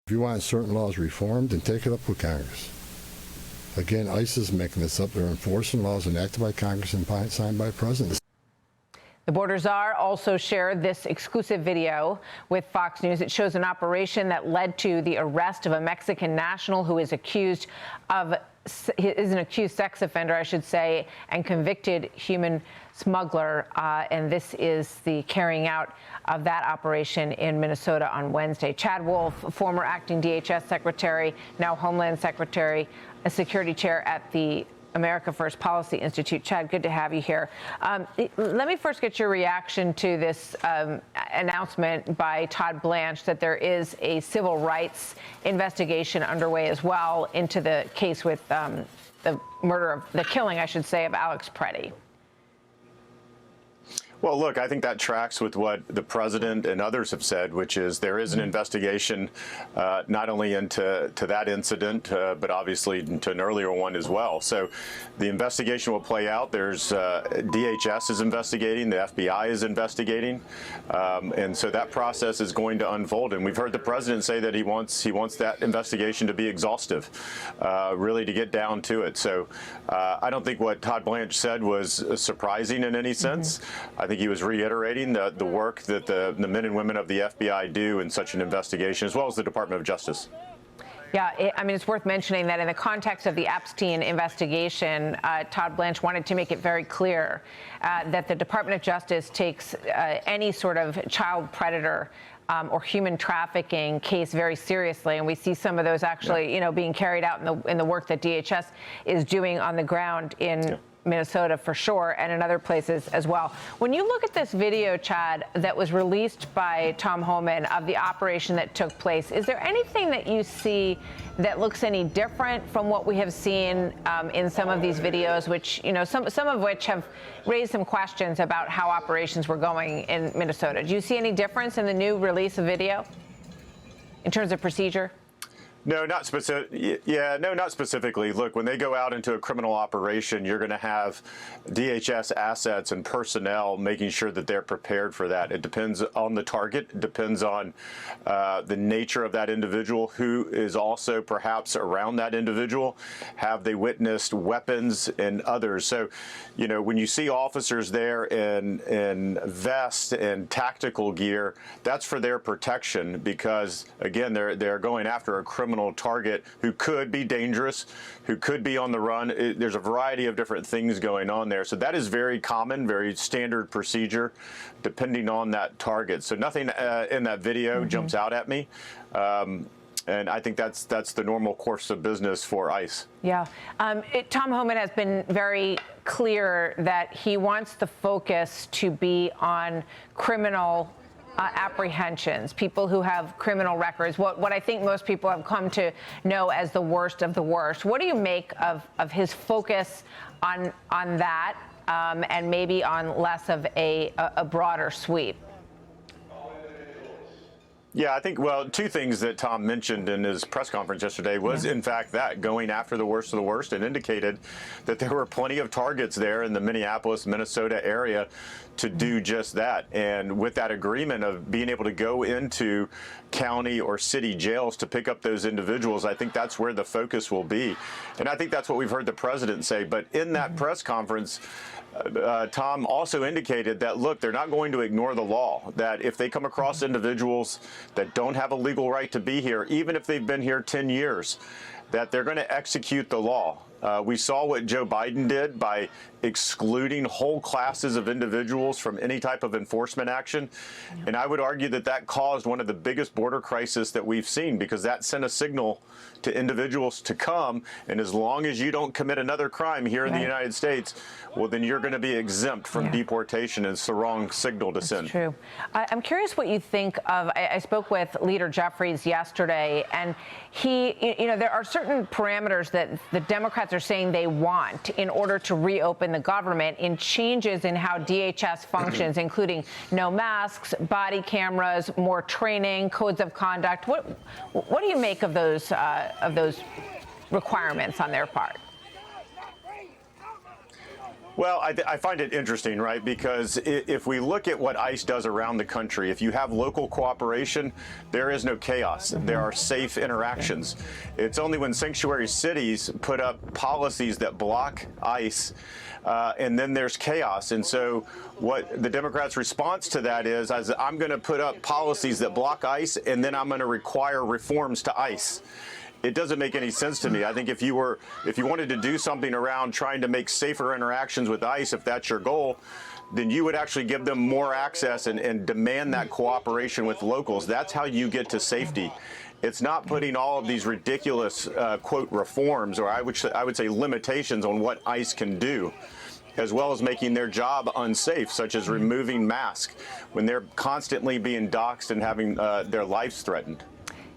If you want certain laws reformed, then take it up with Congress. Again, ICE is making this up. They're enforcing laws enacted by Congress and signed by the President. The border czar also shared this exclusive video with Fox News. It shows an operation that led to the arrest of a Mexican national who is an accused sex offender, I should say, and convicted human smuggler. And this is the carrying out of that operation in Minnesota on Wednesday. Chad Wolf, former acting DHS secretary, now Homeland Secretary, a security chair at the America First Policy Institute. Chad, good to have you here. Let me first get your reaction to this announcement by Todd Blanche that there is a civil rights investigation underway as well into the case with the killing, I should say, of Alex Preddy. Well, look, I think that tracks with what the president and others have said, which is there is an investigation not only into that incident, but obviously to an earlier one as well. So the investigation will play out. There's DHS is investigating, the FBI is investigating, and so that process is going to unfold. And we've heard the president say that he wants that investigation to be exhaustive, really to get down to it. So I don't think what Todd Blanche said was surprising in any sense. I think he was reiterating the work that the men and women of the FBI do in such an investigation, as well as the Department of Justice. Yeah, I mean, it's worth mentioning that in the context of the Epstein investigation, Todd Blanche wanted to make it very clear that the Department of Justice takes any sort of child predator or human trafficking case very seriously, and we see some of those actually, being carried out in the work that DHS is doing on the ground in Minnesota for sure, and in other places as well. When you look at this video, Chad, that was released by Tom Homan of the operation that took place, is there anything that you see that looks any different from what we have seen in some of these videos, which, some of which have raised some questions about how operations were going in Minnesota? Do you see any difference in the new release of video in terms of procedure? No, not specific. Yeah, no, not specifically. Look, when they go out into a criminal operation, you're going to have DHS assets and personnel making sure that they're prepared for that. It depends on the target. It depends on the nature of that individual, who is also perhaps around that individual. Have they witnessed weapons and others? So, when you see officers there in vest and tactical gear, that's for their protection because, again, they're going after a criminal target who could be dangerous, who could be on the run. There's a variety of different things going on there. So that is very common, very standard procedure, depending on that target. So nothing in that video jumps out at me. And I think that's the normal course of business for ICE. Yeah. Tom Homan has been very clear that he wants the focus to be on criminal apprehensions, people who have criminal records, what I think most people have come to know as the worst of the worst. What do you make of his focus on that and maybe on less of a broader sweep? Yeah, I think, well, two things that Tom mentioned in his press conference yesterday was, in fact, that going after the worst of the worst, and indicated that there were plenty of targets there in the Minneapolis, Minnesota area to do just that. And with that agreement of being able to go into county or city jails to pick up those individuals, I think that's where the focus will be. And I think that's what we've heard the president say. But in that press conference, Tom also indicated that, look, they're not going to ignore the law, that if they come across individuals that don't have a legal right to be here, even if they've been here 10 years, that they're going to execute the law. We saw what Joe Biden did by excluding whole classes of individuals from any type of enforcement action. And I would argue that that caused one of the biggest border crises that we've seen, because that sent a signal to individuals to come, and as long as you don't commit another crime here in the United States, well, then you're going to be exempt from deportation. And it's the wrong signal to send. True. I'm curious what you think of, I spoke with Leader Jeffries yesterday, and there are certain parameters that the Democrats are saying they want in order to reopen the government, in changes in how DHS functions, including no masks, body cameras, more training, codes of conduct. What do you make of those requirements on their part? Well, I find it interesting, right? Because if we look at what ICE does around the country, if you have local cooperation, there is no chaos. There are safe interactions. It's only when sanctuary cities put up policies that block ICE, and then there's chaos. And so what the Democrats' response to that is I'm going to put up policies that block ICE, and then I'm going to require reforms to ICE. It doesn't make any sense to me. I think if you wanted to do something around trying to make safer interactions with ICE, if that's your goal, then you would actually give them more access and demand that cooperation with locals. That's how you get to safety. It's not putting all of these ridiculous, quote, reforms, or I would say limitations on what ICE can do, as well as making their job unsafe, such as removing masks when they're constantly being doxxed and having their lives threatened.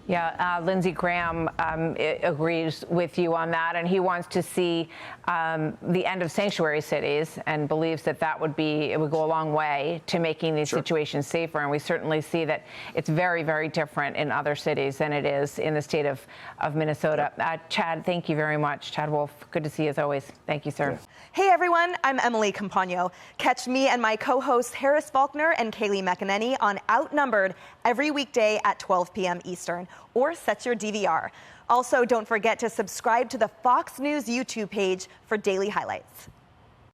Yeah, Lindsey Graham agrees with you on that, and he wants to see the end of sanctuary cities and believes that it would go a long way to making these situations safer. And we certainly see that it's very, very different in other cities than it is in the state of Minnesota. Chad, thank you very much. Chad Wolf, good to see you as always. Thank you, sir. Yeah. Hey, everyone. I'm Emily Campagno. Catch me and my co-hosts Harris Faulkner and Kaylee McEnany on Outnumbered every weekday at 12 p.m. Eastern, or set your DVR. Also, don't forget to subscribe to the Fox News YouTube page for daily highlights.